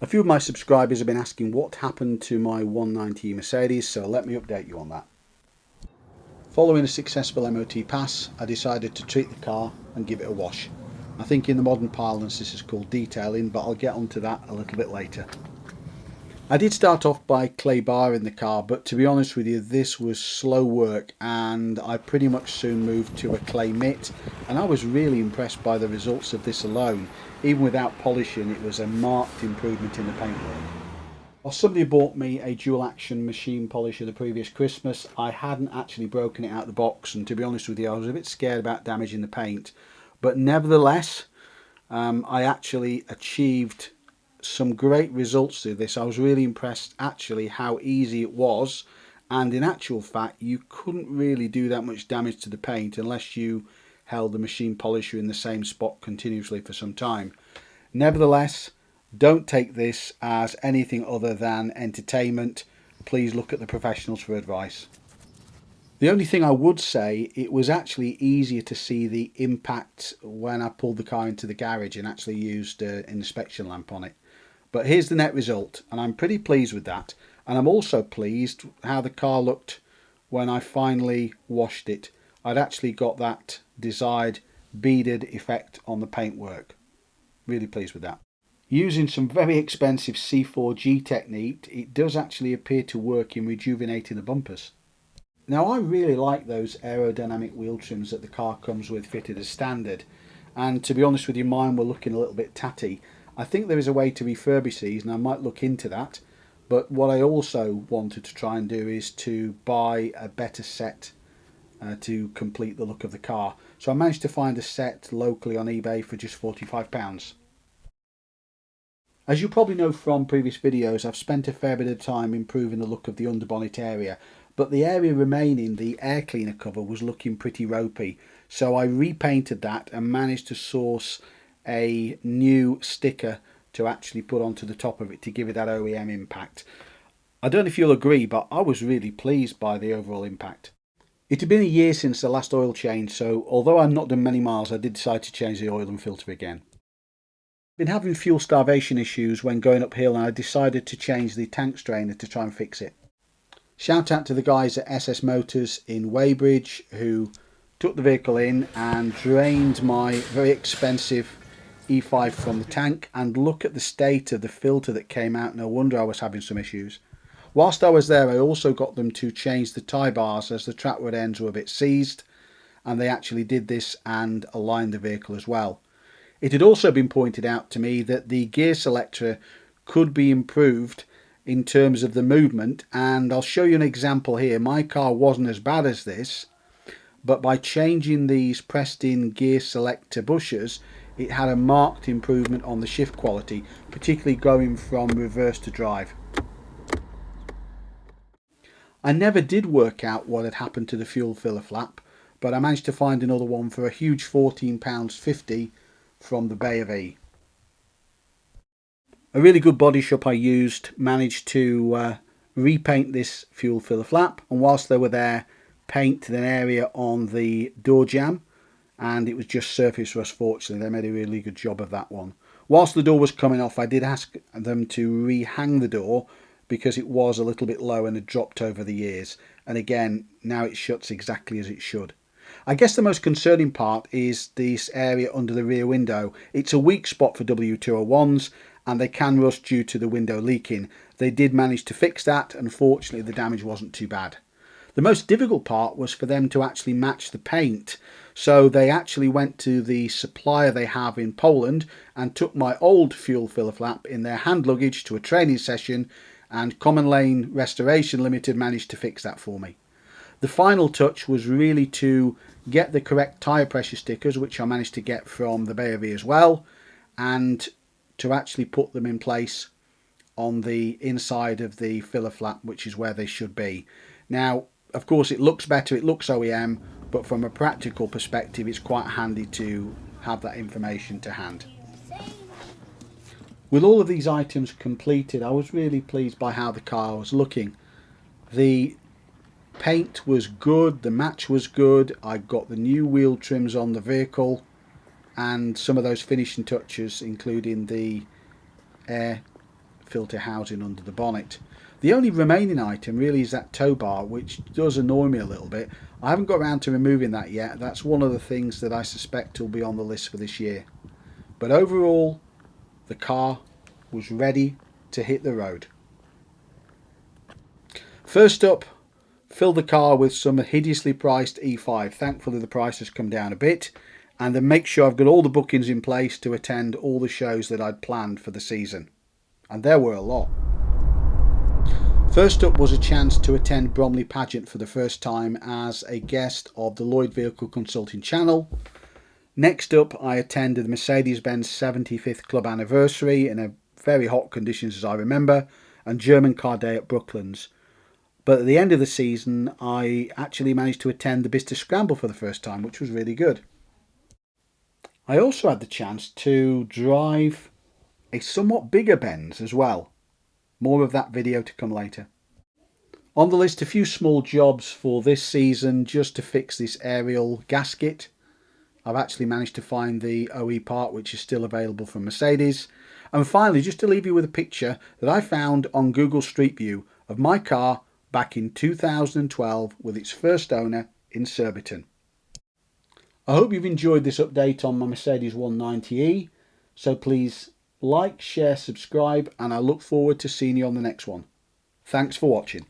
A few of my subscribers have been asking what happened to my 190 Mercedes, so let me update you on that. Following a successful MOT pass, I decided to treat the car and give it a wash. I think in the modern parlance this is called detailing, but I'll get onto that a little bit later. I did start off by clay barring the car, but to be honest with you, this was slow work and I pretty much soon moved to a clay mitt, and I was really impressed by the results of this alone. Even without polishing, it was a marked improvement in the paintwork. While somebody bought me a dual action machine polisher the previous Christmas, I hadn't actually broken it out of the box, and to be honest with you, I was a bit scared about damaging the paint. But nevertheless, I actually achieved some great results through this. I was really impressed actually how easy it was, and in actual fact you couldn't really do that much damage to the paint unless you held the machine polisher in the same spot continuously for some time. Nevertheless, don't take this as anything other than entertainment. Please look at the professionals for advice. The only thing I would say, it was actually easier to see the impact when I pulled the car into the garage and actually used an inspection lamp on it. But here's the net result, and I'm pretty pleased with that. And I'm also pleased how the car looked when I finally washed it. I'd actually got that desired beaded effect on the paintwork. Really pleased with that. Using some very expensive C4 Gtechniq, it does actually appear to work in rejuvenating the bumpers. Now, I really like those aerodynamic wheel trims that the car comes with fitted as standard, and to be honest with you, mine were looking a little bit tatty. I think there is a way to refurbish these, and I might look into that. But what I also wanted to try and do is to buy a better set to complete the look of the car. So I managed to find a set locally on eBay for just £45. As you probably know from previous videos, I've spent a fair bit of time improving the look of the underbonnet area, but the area remaining, the air cleaner cover, was looking pretty ropey. So I repainted that and managed to source a new sticker to actually put onto the top of it to give it that OEM impact. I don't know if you'll agree, but I was really pleased by the overall impact. It had been a year since the last oil change, so although I've not done many miles, I did decide to change the oil and filter again. Been having fuel starvation issues when going uphill, and I decided to change the tank strainer to try and fix it. Shout out to the guys at SS Motors in Weybridge who took the vehicle in and drained my very expensive E5 from the tank, and look at the state of the filter that came out. No wonder I was having some issues. Whilst I was there, I also got them to change the tie bars as the track rod ends were a bit seized, and they actually did this and aligned the vehicle as well. It had also been pointed out to me that the gear selector could be improved in terms of the movement, and I'll show you an example here. My car wasn't as bad as this, but by changing these pressed in gear selector bushers, it had a marked improvement on the shift quality, particularly going from reverse to drive. I never did work out what had happened to the fuel filler flap, but I managed to find another one for a huge £14.50 from the Bay of E. A really good body shop I used managed to repaint this fuel filler flap, and whilst they were there, paint an area on the door jamb, and it was just surface rust. Fortunately, they made a really good job of that one. Whilst the door was coming off, I did ask them to rehang the door because it was a little bit low and had dropped over the years, and again now it shuts exactly as it should. I guess the most concerning part is this area under the rear window. It's a weak spot for W201s, and they can rust due to the window leaking. They did manage to fix that, and fortunately the damage wasn't too bad. The most difficult part was for them to actually match the paint, so they actually went to the supplier they have in Poland and took my old fuel filler flap in their hand luggage to a training session, and Common Lane Restoration Limited managed to fix that for me. The final touch was really to get the correct tyre pressure stickers, which I managed to get from the Bay of E as well, and to actually put them in place on the inside of the filler flap, which is where they should be. Now, of course, it looks better, it looks OEM, but from a practical perspective, it's quite handy to have that information to hand. With all of these items completed, I was really pleased by how the car was looking. The paint was good, the match was good, I got the new wheel trims on the vehicle, and some of those finishing touches, including the air filter housing under the bonnet. The only remaining item really is that tow bar, which does annoy me a little bit. I haven't got around to removing that yet. That's one of the things that I suspect will be on the list for this year. But overall, the car was ready to hit the road. First up, fill the car with some hideously priced E5. Thankfully the price has come down a bit. And then make sure I've got all the bookings in place to attend all the shows that I'd planned for the season. And there were a lot. First up was a chance to attend Bromley Pageant for the first time as a guest of the Lloyd Vehicle Consulting channel. Next up, I attended the Mercedes-Benz 75th Club Anniversary in a very hot conditions as I remember, and German Car Day at Brooklands. But at the end of the season, I actually managed to attend the Bicester Scramble for the first time, which was really good. I also had the chance to drive a somewhat bigger Benz as well. More of that video to come later. On the list, a few small jobs for this season just to fix this aerial gasket. I've actually managed to find the OE part, which is still available from Mercedes. And finally, just to leave you with a picture that I found on Google Street View of my car back in 2012 with its first owner in Surbiton. I hope you've enjoyed this update on my Mercedes 190e. So please like, share, subscribe, and I look forward to seeing you on the next one. Thanks for watching.